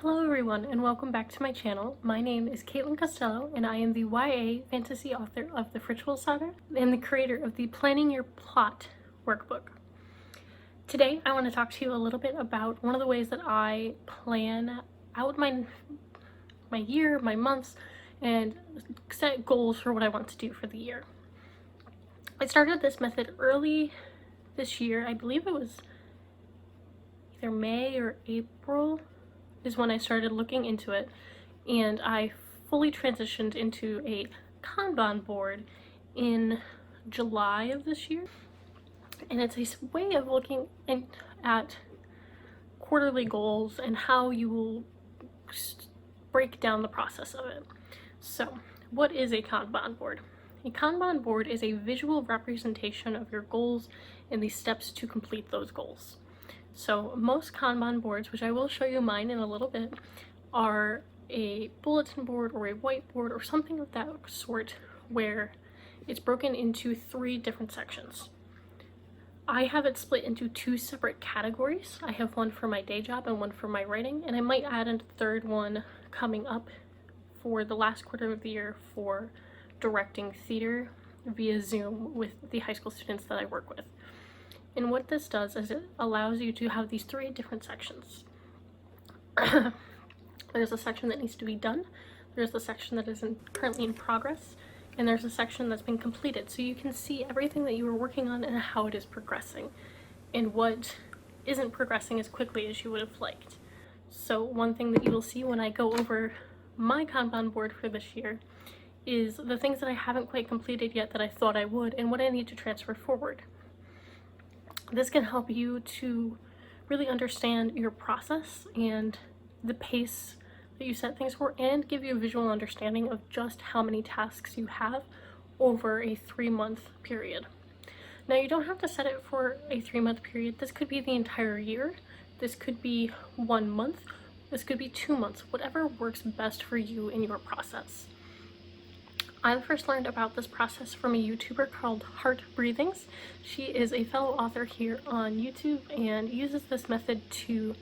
Hello everyone and welcome back to my channel. My name is Caitlin Costello and I am the YA fantasy author of the Ritual Saga and the creator of the Planning Your Plot workbook. Today I want to talk to you a little bit about one of the ways that I plan out my year, my months, and set goals for what I want to do for the year. I started this method early this year. I believe it was either May or April is when I started looking into it, and I fully transitioned into a Kanban board in July of this year. And it's a way of looking at quarterly goals and how you will break down the process of it. So, what is a Kanban board? A Kanban board is a visual representation of your goals and the steps to complete those goals. So most Kanban boards, which I will show you mine in a little bit, are a bulletin board or a whiteboard or something of that sort where it's broken into 3 different sections. I have it split into 2 separate categories. I have one for my day job and one for my writing, and I might add a third one coming up for the last quarter of the year for directing theater via Zoom with the high school students that I work with. And what this does is it allows you to have these 3 different sections. There's a section that needs to be done, there's a section that is currently in progress, and there's a section that's been completed. So you can see everything that you were working on and how it is progressing, and what isn't progressing as quickly as you would have liked. So one thing that you will see when I go over my Kanban board for this year is the things that I haven't quite completed yet that I thought I would, and what I need to transfer forward. This can help you to really understand your process and the pace that you set things for, and give you a visual understanding of just how many tasks you have over a 3-month period. Now, you don't have to set it for a 3-month period. This could be the entire year. This could be 1 month. This could be 2 months, whatever works best for you in your process. I first learned about this process from a YouTuber called Heart Breathings. She is a fellow author here on YouTube and uses this method to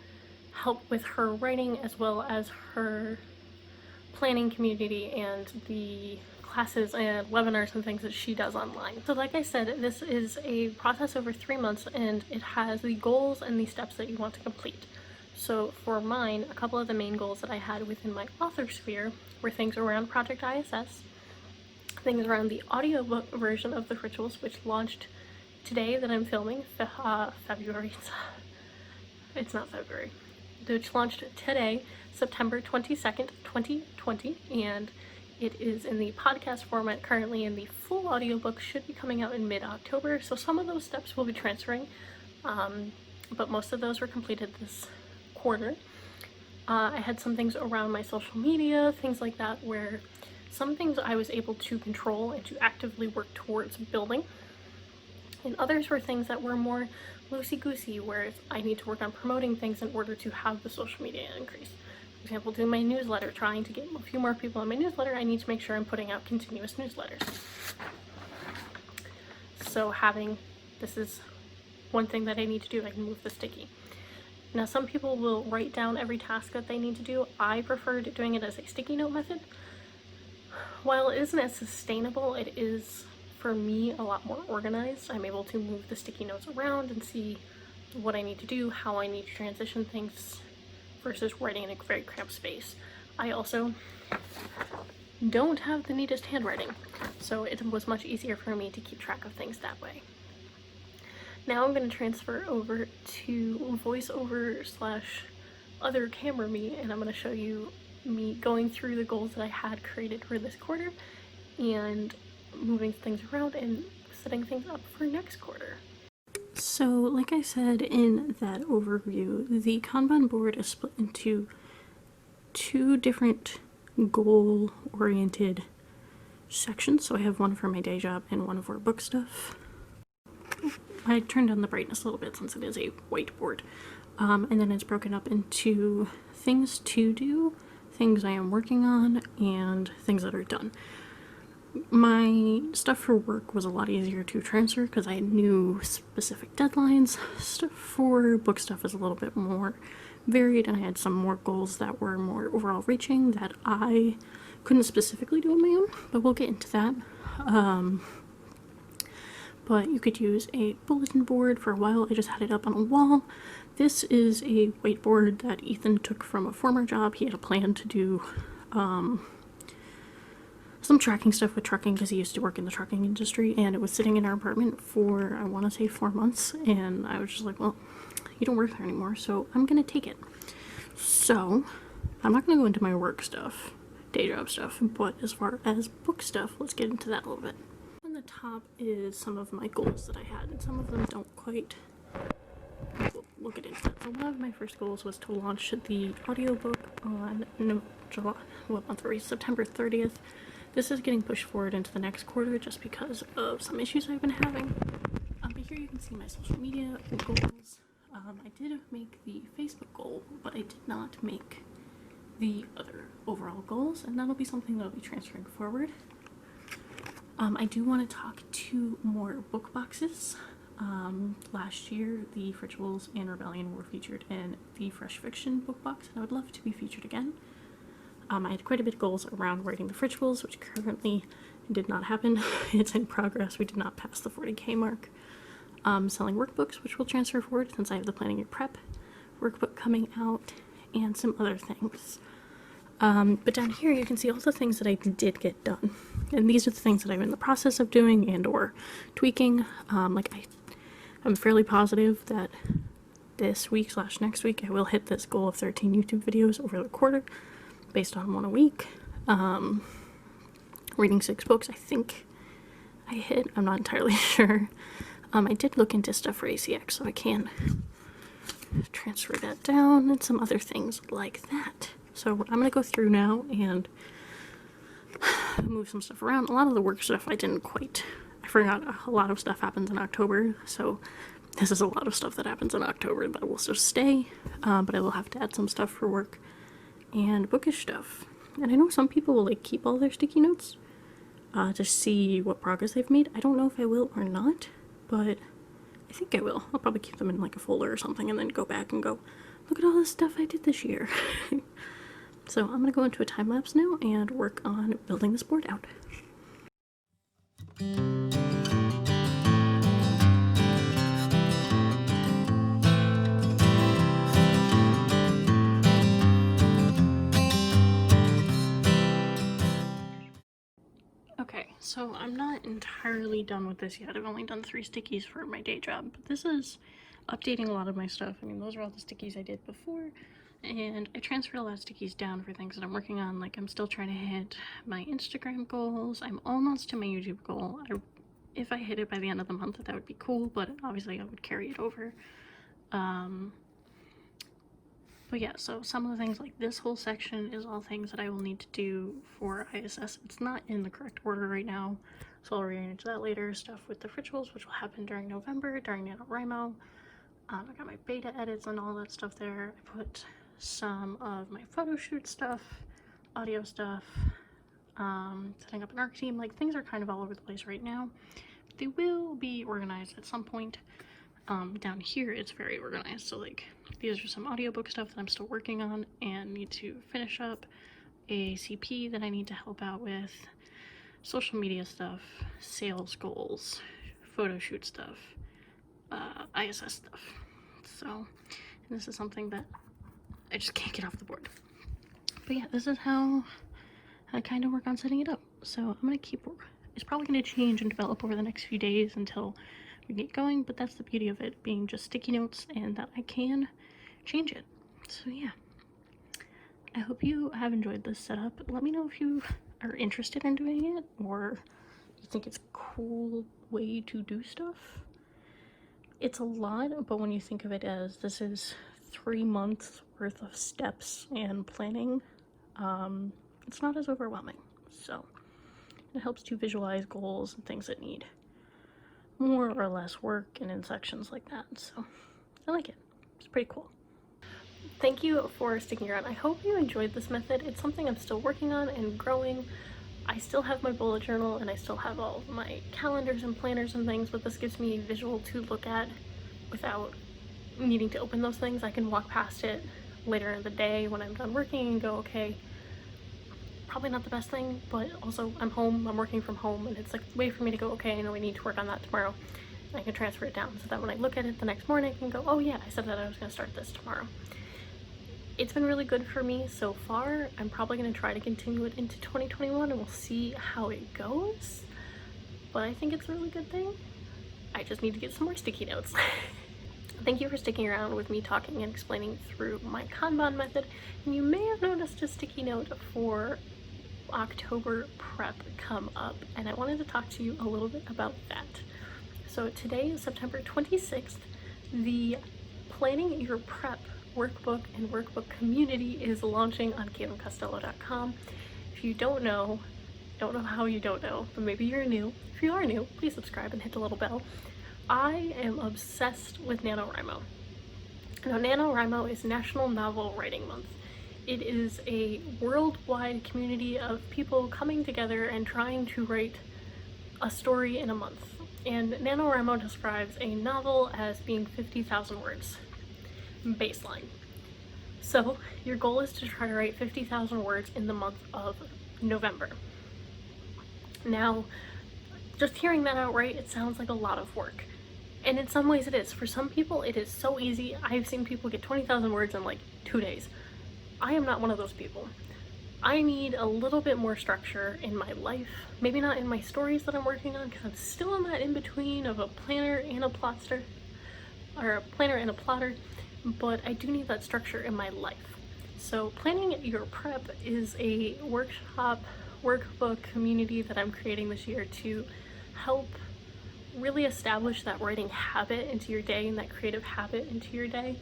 help with her writing as well as her planning community and the classes and webinars and things that she does online. So like I said, this is a process over 3 months, and it has the goals and the steps that you want to complete. So for mine, a couple of the main goals that I had within my author sphere were things around Project ISS, things around the audiobook version of the rituals, which launched today that I'm filming, February, it's not February, which launched today, September 22nd, 2020, and it is in the podcast format currently, and the full audiobook should be coming out in mid-October, so some of those steps will be transferring, but most of those were completed this quarter. I had some things around my social media, things like that, where some things I was able to control and to actively work towards building, and others were things that were more loosey-goosey, where I need to work on promoting things in order to have the social media increase. For example, doing my newsletter, trying to get a few more people on my newsletter, I need to make sure I'm putting out continuous newsletters. So this is one thing that I need to do. I can move the sticky. Now, some people will write down every task that they need to do. I preferred doing it as a sticky note method. While it isn't as sustainable, it is, for me, a lot more organized. I'm able to move the sticky notes around and see what I need to do, how I need to transition things, versus writing in a very cramped space. I also don't have the neatest handwriting, so it was much easier for me to keep track of things that way. Now I'm going to transfer over to voiceover / other camera me, and I'm going to show you me going through the goals that I had created for this quarter and moving things around and setting things up for next quarter. So like I said in that overview, the Kanban board is split into 2 different goal-oriented sections. So I have one for my day job and one for book stuff. I turned down the brightness a little bit since it is a whiteboard. And then it's broken up into things to do, things I am working on, and things that are done. My stuff for work was a lot easier to transfer because I knew specific deadlines. Stuff for book stuff is a little bit more varied, and I had some more goals that were more overall reaching that I couldn't specifically do on my own, but we'll get into that. But you could use a bulletin board. For a while I just had it up on a wall. This is a whiteboard that Ethan took from a former job. He had a plan to do some tracking stuff with trucking because he used to work in the trucking industry, and it was sitting in our apartment for, I want to say, 4 months, and I was just like, well, you don't work there anymore, so I'm gonna take it. So I'm not gonna go into my work stuff, day job stuff, but as far as book stuff, let's get into that a little bit. On the top is some of my goals that I had, and some of them don't quite, we'll get into that. So one of my first goals was to launch the audiobook on September 30th. This is getting pushed forward into the next quarter just because of some issues I've been having. But here you can see my social media goals. I did make the Facebook goal, but I did not make the other overall goals, and that'll be something that'll be transferring forward. I do want to talk to more book boxes. Last year, the Rituals and Rebellion were featured in the Fresh Fiction book box, and I would love to be featured again. I had quite a bit of goals around writing the Rituals, which currently did not happen. It's in progress. We did not pass the 40K mark. Selling workbooks, which will transfer forward since I have the Planning Your Prep workbook coming out, and some other things. But down here you can see all the things that I did get done. And these are the things that I'm in the process of doing and or tweaking. I'm fairly positive that this week / next week I will hit this goal of 13 YouTube videos over the quarter, based on 1 a week. Reading 6 books, I think I hit. I'm not entirely sure. I did look into stuff for ACX, so I can transfer that down and some other things like that. So I'm going to go through now and move some stuff around. A lot of the work stuff I forgot a lot of stuff happens in October, so this is a lot of stuff that happens in October that will still stay, but I will have to add some stuff for work and bookish stuff. And I know some people will like keep all their sticky notes to see what progress they've made. I don't know if I will or not, but I think I will. I'll probably keep them in like a folder or something and then go back and go, look at all this stuff I did this year. So I'm going to go into a time lapse now and work on building this board out. Okay, so I'm not entirely done with this yet. I've only done 3 stickies for my day job, but this is updating a lot of my stuff. I mean, those are all the stickies I did before, and I transferred a lot of stickies down for things that I'm working on. Like, I'm still trying to hit my Instagram goals. I'm almost to my YouTube goal. If I hit it by the end of the month, that would be cool, but obviously I would carry it over. But yeah, so some of the things, like this whole section is all things that I will need to do for ISS. It's not in the correct order right now, so I'll rearrange that later. Stuff with the Rituals, which will happen during November, during Nanowrimo. I got my beta edits and all that stuff there. I put some of my photo shoot stuff, audio stuff, setting up an ARC team. Like, things are kind of all over the place right now. They will be organized at some point. Down here it's very organized, so like these are some audiobook stuff that I'm still working on and need to finish up, a CP that I need to help out with, social media stuff, sales goals, photo shoot stuff, ISS stuff. So this is something that I just can't get off the board. But yeah, this is how I kind of work on setting it up. So I'm gonna keep, it's probably going to change and develop over the next few days until we get going, but that's the beauty of it being just sticky notes and that I can change it. So yeah, I hope you have enjoyed this setup. Let me know if you are interested in doing it or you think it's a cool way to do stuff. It's a lot, but when you think of it as this is 3 months worth of steps and planning, it's not as overwhelming. So it helps to visualize goals and things that need more or less work and in sections like that. So I like it. It's pretty cool. Thank you for sticking around. I hope you enjoyed this method. It's something I'm still working on and growing. I still have my bullet journal and I still have all of my calendars and planners and things, but this gives me a visual to look at without needing to open those things. I can walk past it later in the day when I'm done working and go, okay, probably not the best thing, but also I'm home, I'm working from home, and it's like a way for me to go, okay, I know I need to work on that tomorrow. And I can transfer it down so that when I look at it the next morning, I can go, oh yeah, I said that I was going to start this tomorrow. It's been really good for me so far. I'm probably going to try to continue it into 2021 and we'll see how it goes. But I think it's a really good thing. I just need to get some more sticky notes. Thank you for sticking around with me talking and explaining through my Kanban method. And you may have noticed a sticky note for October prep come up, and I wanted to talk to you a little bit about that. So today is September 26th. The Planning Your Prep workbook and workbook community is launching on CaitlinCostello.com. If you don't know how you don't know, but maybe you're new. If you are new, please subscribe and hit the little bell. I am obsessed with Nanowrimo. Now, Nanowrimo is National Novel Writing Month. It is a worldwide community of people coming together and trying to write a story in a month. And Nanowrimo describes a novel as being 50,000 words, baseline. So your goal is to try to write 50,000 words in the month of November. Now, just hearing that outright, it sounds like a lot of work. And in some ways it is. For some people, it is so easy. I've seen people get 20,000 words in like 2 days. I am not one of those people. I need a little bit more structure in my life. Maybe not in my stories that I'm working on, because I'm still in that in-between of a planner and a plotster, or a planner and a plotter, but I do need that structure in my life. So Planning Your Prep is a workshop, workbook community that I'm creating this year to help really establish that writing habit into your day and that creative habit into your day.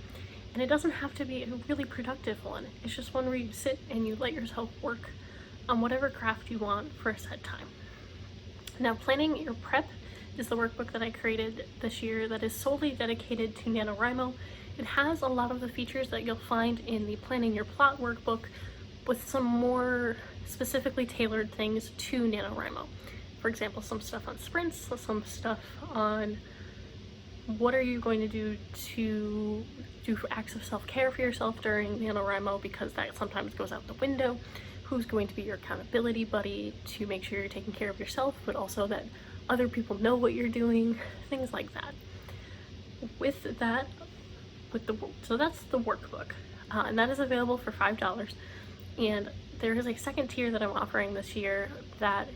And it doesn't have to be a really productive one. It's just one where you sit and you let yourself work on whatever craft you want for a set time. Now, Planning Your Prep is the workbook that I created this year that is solely dedicated to Nanowrimo. It has a lot of the features that you'll find in the Planning Your Plot workbook, with some more specifically tailored things to Nanowrimo. For example, some stuff on sprints, some stuff on what are you going to do acts of self-care for yourself during Nanowrimo, because that sometimes goes out the window. Who's going to be your accountability buddy to make sure you're taking care of yourself, but also that other people know what you're doing, things like that. So that's the workbook, and that is available for $5. And there is a second tier that I'm offering this year that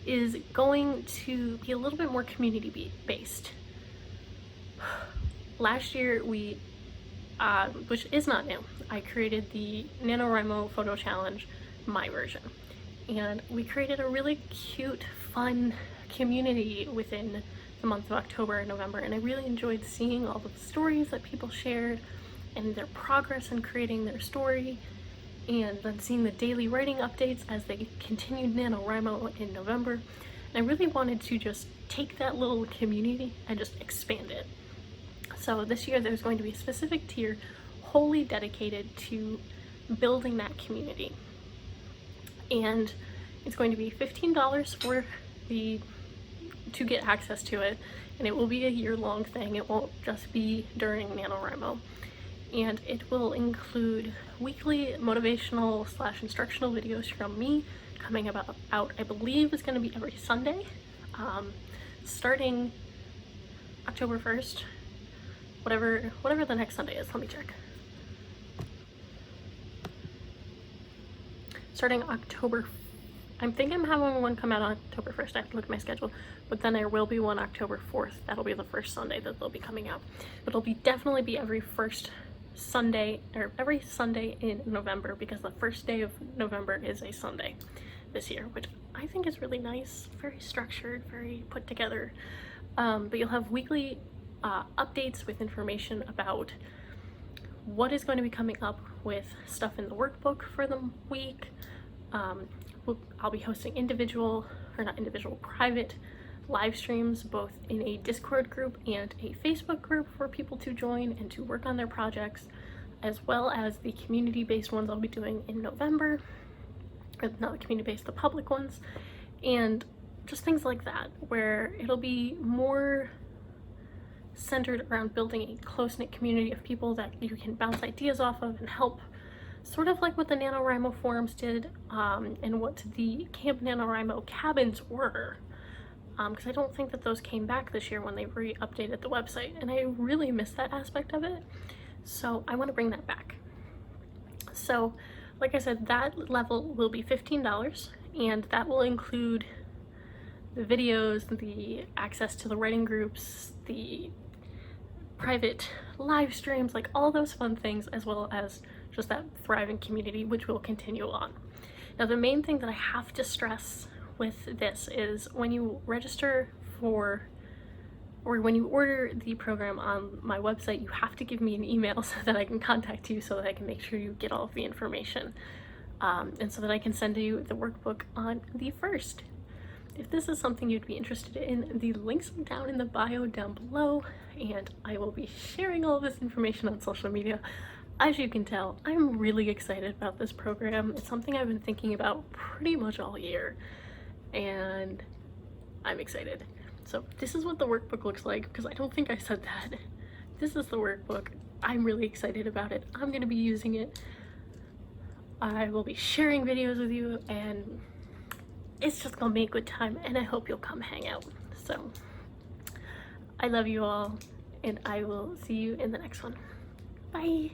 is going to be a little bit more community based. Last year we, which is not new, I created the Nanowrimo photo challenge, my version, and we created a really cute, fun community within the month of October and November, and I really enjoyed seeing all of the stories that people shared and their progress in creating their story, and then seeing the daily writing updates as they continued Nanowrimo in November. And I really wanted to just take that little community and just expand it. So this year there's going to be a specific tier wholly dedicated to building that community. And it's going to be $15 to get access to it, and it will be a year-long thing. It won't just be during Nanowrimo. And it will include weekly motivational / instructional videos from me coming out, I believe is going to be every Sunday, starting October 1st, whatever the next Sunday is. Let me check. Starting October, I think I'm having one come out on October 1st. I have to look at my schedule, but then there will be one October 4th. That'll be the first Sunday that they'll be coming out. But it'll definitely be every first Sunday, or every Sunday in November, because the first day of November is a Sunday this year, which I think is really nice, very structured, very put together. But you'll have weekly updates with information about what is going to be coming up with stuff in the workbook for the week. I'll be hosting private live streams, both in a Discord group and a Facebook group for people to join and to work on their projects, as well as the community-based ones I'll be doing in November, or not the community-based, the public ones, and just things like that, where it'll be more centered around building a close-knit community of people that you can bounce ideas off of and help sort of like what the Nanowrimo forums did, and what the Camp Nanowrimo cabins were. Because I don't think that those came back this year when they re-updated the website, and I really miss that aspect of it. So I want to bring that back. So, like I said, that level will be $15, and that will include the videos, the access to the writing groups, the private live streams, like all those fun things, as well as just that thriving community, which will continue on. Now, the main thing that I have to stress with this is when you register for, or when you order the program on my website, you have to give me an email so that I can contact you, so that I can make sure you get all of the information, and so that I can send you the workbook on the 1st. If this is something you'd be interested in, the links are down in the bio down below, and I will be sharing all of this information on social media. As you can tell, I'm really excited about this program. It's something I've been thinking about pretty much all year, and I'm excited. So this is what the workbook looks like, because I don't think I said that. This is the workbook. I'm really excited about it. I'm going to be using it. I will be sharing videos with you, and it's just gonna be a good time, and I hope you'll come hang out. So I love you all, and I will see you in the next one. Bye.